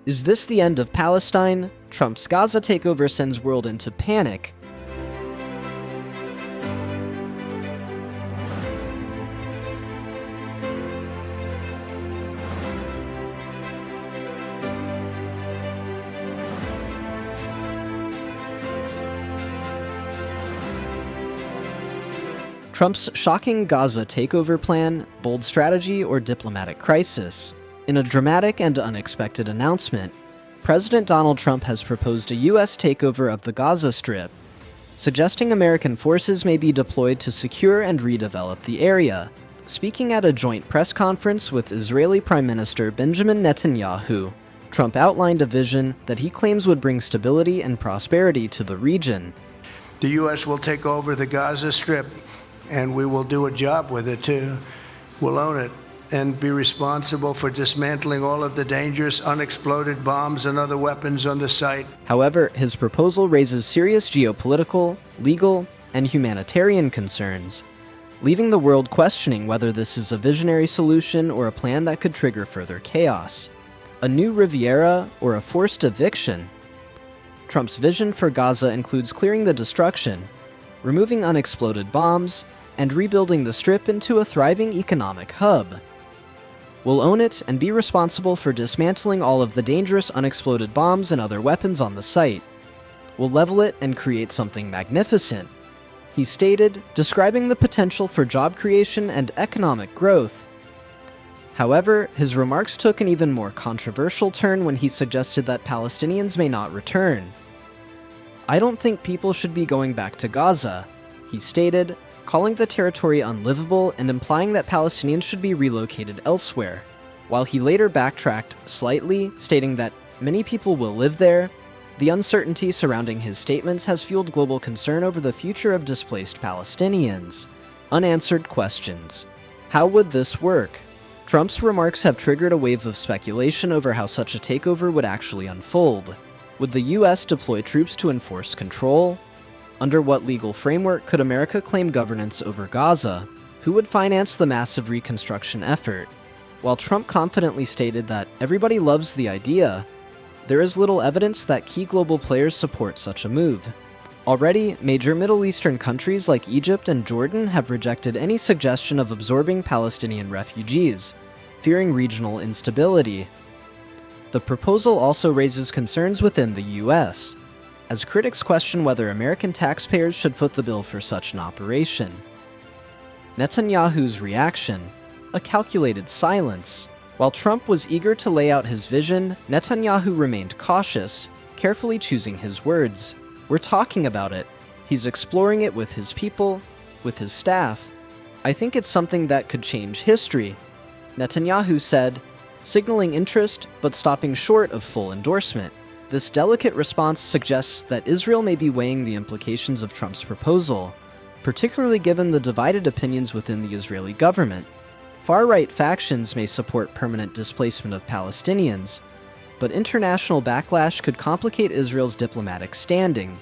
Is this the end of Palestine? Trump's Gaza takeover sends world into panic. Trump's shocking Gaza takeover plan, bold strategy, or diplomatic crisis? In a dramatic and unexpected announcement, President Donald Trump has proposed a U.S. takeover of the Gaza Strip, suggesting American forces may be deployed to secure and redevelop the area. Speaking at a joint press conference with Israeli Prime Minister Benjamin Netanyahu, Trump outlined a vision that he claims would bring stability and prosperity to the region. The U.S. will take over the Gaza Strip, and we will do a job with it too. We'll own it and be responsible for dismantling all of the dangerous unexploded bombs and other weapons on the site. However, his proposal raises serious geopolitical, legal, and humanitarian concerns, leaving the world questioning whether this is a visionary solution or a plan that could trigger further chaos. A new Riviera or a forced eviction? Trump's vision for Gaza includes clearing the destruction, removing unexploded bombs, and rebuilding the Strip into a thriving economic hub. We'll own it and be responsible for dismantling all of the dangerous unexploded bombs and other weapons on the site. We'll level it and create something magnificent, he stated, describing the potential for job creation and economic growth. However, his remarks took an even more controversial turn when he suggested that Palestinians may not return. "I don't think people should be going back to Gaza," he stated, calling the territory unlivable and implying that Palestinians should be relocated elsewhere. While he later backtracked slightly, stating that many people will live there, the uncertainty surrounding his statements has fueled global concern over the future of displaced Palestinians. Unanswered questions. How would this work? Trump's remarks have triggered a wave of speculation over how such a takeover would actually unfold. Would the U.S. deploy troops to enforce control? Under what legal framework could America claim governance over Gaza? Who would finance the massive reconstruction effort? While Trump confidently stated that everybody loves the idea, there is little evidence that key global players support such a move. Already, major Middle Eastern countries like Egypt and Jordan have rejected any suggestion of absorbing Palestinian refugees, fearing regional instability. The proposal also raises concerns within the U.S., as critics question whether American taxpayers should foot the bill for such an operation. Netanyahu's reaction: a calculated silence. While Trump was eager to lay out his vision, Netanyahu remained cautious, carefully choosing his words. "We're talking about it. He's exploring it with his people, with his staff. I think it's something that could change history," Netanyahu said, signaling interest but stopping short of full endorsement. This delicate response suggests that Israel may be weighing the implications of Trump's proposal, particularly given the divided opinions within the Israeli government. Far-right factions may support permanent displacement of Palestinians, but international backlash could complicate Israel's diplomatic standing.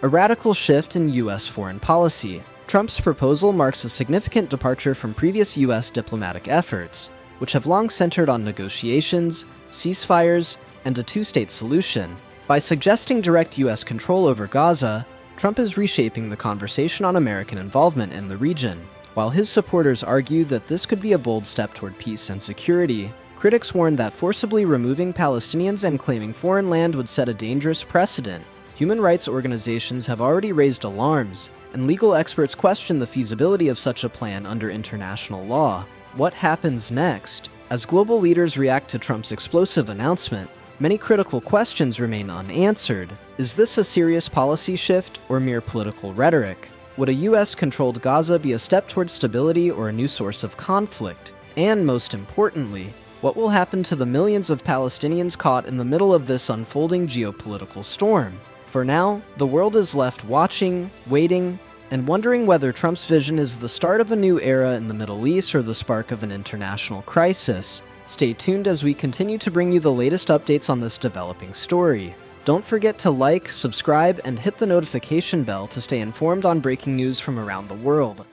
A radical shift in U.S. foreign policy. Trump's proposal marks a significant departure from previous U.S. diplomatic efforts, which have long centered on negotiations, ceasefires, and a two-state solution. By suggesting direct U.S. control over Gaza, Trump is reshaping the conversation on American involvement in the region. While his supporters argue that this could be a bold step toward peace and security, critics warn that forcibly removing Palestinians and claiming foreign land would set a dangerous precedent. Human rights organizations have already raised alarms, and legal experts question the feasibility of such a plan under international law. What happens next? As global leaders react to Trump's explosive announcement, many critical questions remain unanswered. Is this a serious policy shift or mere political rhetoric? Would a U.S.-controlled Gaza be a step towards stability or a new source of conflict? And most importantly, what will happen to the millions of Palestinians caught in the middle of this unfolding geopolitical storm? For now, the world is left watching, waiting, and wondering whether Trump's vision is the start of a new era in the Middle East or the spark of an international crisis. Stay tuned as we continue to bring you the latest updates on this developing story. Don't forget to like, subscribe, and hit the notification bell to stay informed on breaking news from around the world.